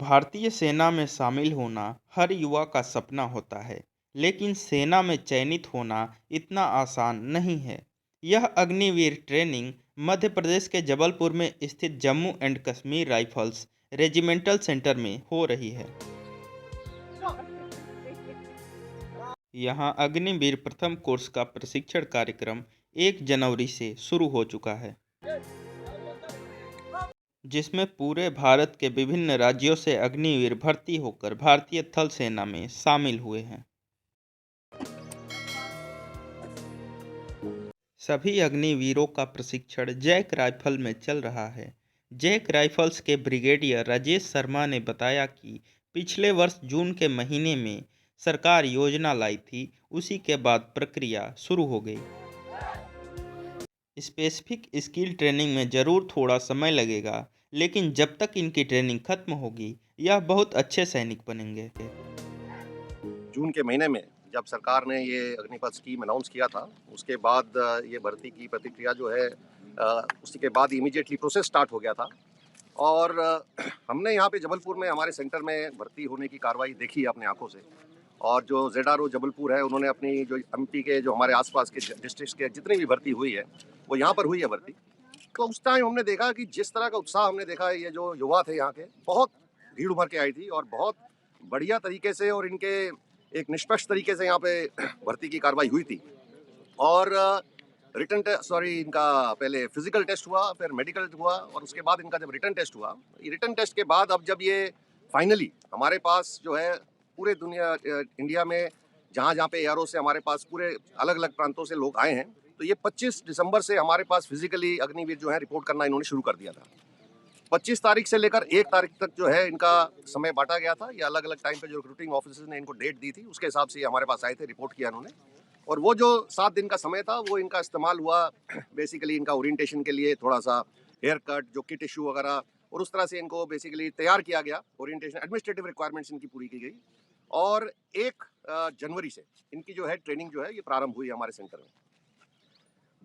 भारतीय सेना में शामिल होना हर युवा का सपना होता है, लेकिन सेना में चयनित होना इतना आसान नहीं है। यह अग्निवीर ट्रेनिंग मध्य प्रदेश के जबलपुर में स्थित Jammu and Kashmir rifles regimental centre में हो रही है। यहाँ अग्निवीर प्रथम कोर्स का प्रशिक्षण कार्यक्रम 1 जनवरी से शुरू हो चुका है, जिसमें पूरे भारत के विभिन्न राज्यों से अग्निवीर भर्ती होकर भारतीय थल सेना में शामिल हुए हैं। सभी अग्निवीरों का प्रशिक्षण जैक राइफल में चल रहा है। जैक राइफल्स के ब्रिगेडियर राजेश शर्मा ने बताया कि पिछले वर्ष जून के महीने में सरकार योजना लाई थी, उसी के बाद प्रक्रिया शुरू हो गई। स्पेसिफिक स्किल ट्रेनिंग में ज़रूर थोड़ा समय लगेगा, लेकिन जब तक इनकी ट्रेनिंग खत्म होगी, यह बहुत अच्छे सैनिक बनेंगे। जून के महीने में जब सरकार ने ये अग्निपथ स्कीम अनाउंस किया था, उसके बाद ये भर्ती की प्रतिक्रिया जो है उसी के बाद इमीडिएटली प्रोसेस स्टार्ट हो गया था। और हमने यहाँ पे जबलपुर में हमारे सेंटर में भर्ती होने की कार्रवाई देखी है अपने आंखों से। और जो ZRO जबलपुर है, उन्होंने अपनी जो MP के जो हमारे आसपास के डिस्ट्रिक्ट्स के जितनी भी भर्ती हुई है, वो यहाँ पर हुई है भर्ती। तो उस टाइम हमने देखा कि जिस तरह का उत्साह हमने देखा है, ये जो युवा थे यहाँ के, बहुत भीड़ उमड़ के आई थी और बहुत बढ़िया तरीके से और इनके एक निष्पक्ष तरीके से यहाँ पे भर्ती की कार्रवाई हुई थी। और इनका पहले फिजिकल टेस्ट हुआ, फिर मेडिकल हुआ और उसके बाद इनका जब रिटन टेस्ट हुआ, रिटन टेस्ट के बाद अब जब ये फाइनली हमारे पास जो है पूरे इंडिया में जहाँ जहाँ पे एआरओ से हमारे पास पूरे अलग अलग प्रांतों से लोग आए हैं, तो ये 25 दिसंबर से हमारे पास फिजिकली अग्निवीर जो है रिपोर्ट करना इन्होंने शुरू कर दिया था। 25 तारीख से लेकर 1 तारीख तक जो है इनका समय बांटा गया था। ये अलग अलग टाइम पे जो रिक्रूटिंग ऑफिसर्स ने इनको डेट दी थी, उसके हिसाब से हमारे पास आए थे, रिपोर्ट किया इन्होंने। और वो जो 7 दिन का समय था, वो इनका इस्तेमाल हुआ बेसिकली इनका ओरिएंटेशन के लिए, थोड़ा सा हेयर कट, जो किट इशू वगैरह, और उस तरह से इनको बेसिकली तैयार किया गया। ओरिएंटेशन एडमिनिस्ट्रेटिव रिक्वायरमेंट्स इनकी पूरी की गई और 1 जनवरी से इनकी जो है ट्रेनिंग जो है ये प्रारंभ हुई हमारे सेंटर में।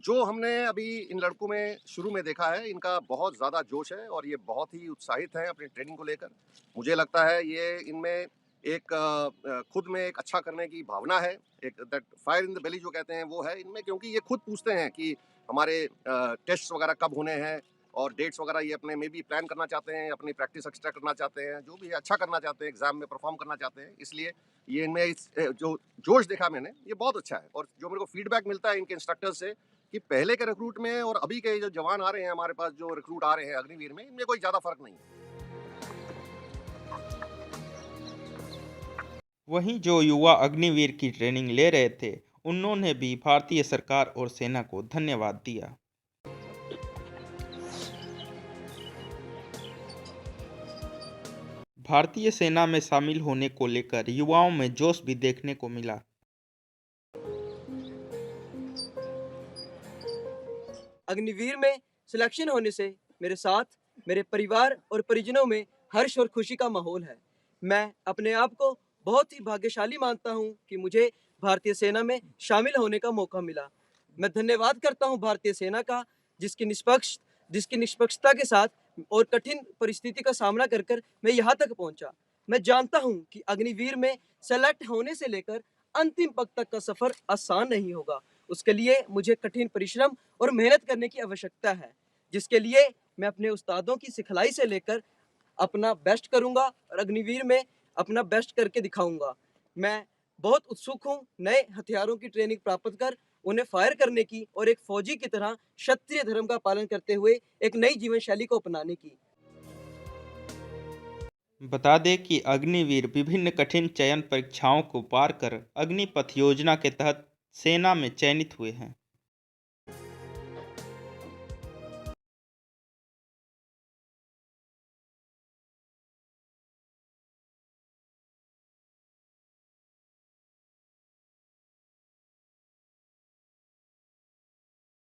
जो हमने अभी इन लड़कों में शुरू में देखा है, इनका बहुत ज़्यादा जोश है और ये बहुत ही उत्साहित हैं अपनी ट्रेनिंग को लेकर। मुझे लगता है ये इनमें एक खुद में एक अच्छा करने की भावना है, एक that fire in the belly जो कहते हैं वो है इनमें, क्योंकि ये खुद पूछते हैं कि हमारे टेस्ट वगैरह कब होने हैं और डेट्स वगैरह ये अपने में भी प्लान करना चाहते हैं, अपनी प्रैक्टिस एक्स्ट्रा करना चाहते हैं, जो भी अच्छा करना चाहते हैं, एग्जाम में परफॉर्म करना चाहते हैं। इसलिए ये इनमें जो जोश देखा मैंने, ये बहुत अच्छा है। और जो मेरे को फीडबैक मिलता है इनके इंस्ट्रक्टर से कि पहले के रिक्रूट में और अभी के जो जवान आ रहे हैं हमारे पास, जो रिक्रूट आ रहे हैं अग्निवीर में, इनमें कोई ज़्यादा फर्क नहीं है। वहीं जो युवा अग्निवीर की ट्रेनिंग ले रहे थे, उन्होंने भी भारतीय सरकार और सेना को धन्यवाद दिया। भारतीय सेना में शामिल होने को लेकर युवाओं में जोश भी देखने को मिला। अग्निवीर में सिलेक्शन होने से मेरे साथ मेरे परिवार और परिजनों में हर्ष और खुशी का माहौल है। मैं अपने आप को बहुत ही भाग्यशाली मानता हूं कि मुझे भारतीय सेना में शामिल होने का मौका मिला। मैं धन्यवाद करता हूं भारतीय सेना का, जिसकी निष्पक्षता के साथ और कठिन परिस्थिति का सामना कर कर मैं यहाँ तक पहुँचा। मैं जानता हूँ कि अग्निवीर में सेलेक्ट होने से लेकर अंतिम पग तक का सफर आसान नहीं होगा। उसके लिए मुझे कठिन परिश्रम और मेहनत करने की आवश्यकता है, जिसके लिए मैं अपने उस्तादों की सिखलाई से लेकर अपना बेस्ट करूंगा और अग्निवीर में अपना बेस्ट करके दिखाऊंगा। मैं बहुत उत्सुक हूं नए हथियारों की ट्रेनिंग प्राप्त कर उन्हें फायर करने की और एक फौजी की तरह क्षत्रिय धर्म का पालन करते हुए एक नई जीवन शैली को अपनाने की। बता दें कि अग्निवीर विभिन्न कठिन चयन परीक्षाओं को पार कर अग्निपथ योजना के तहत सेना में चयनित हुए हैं।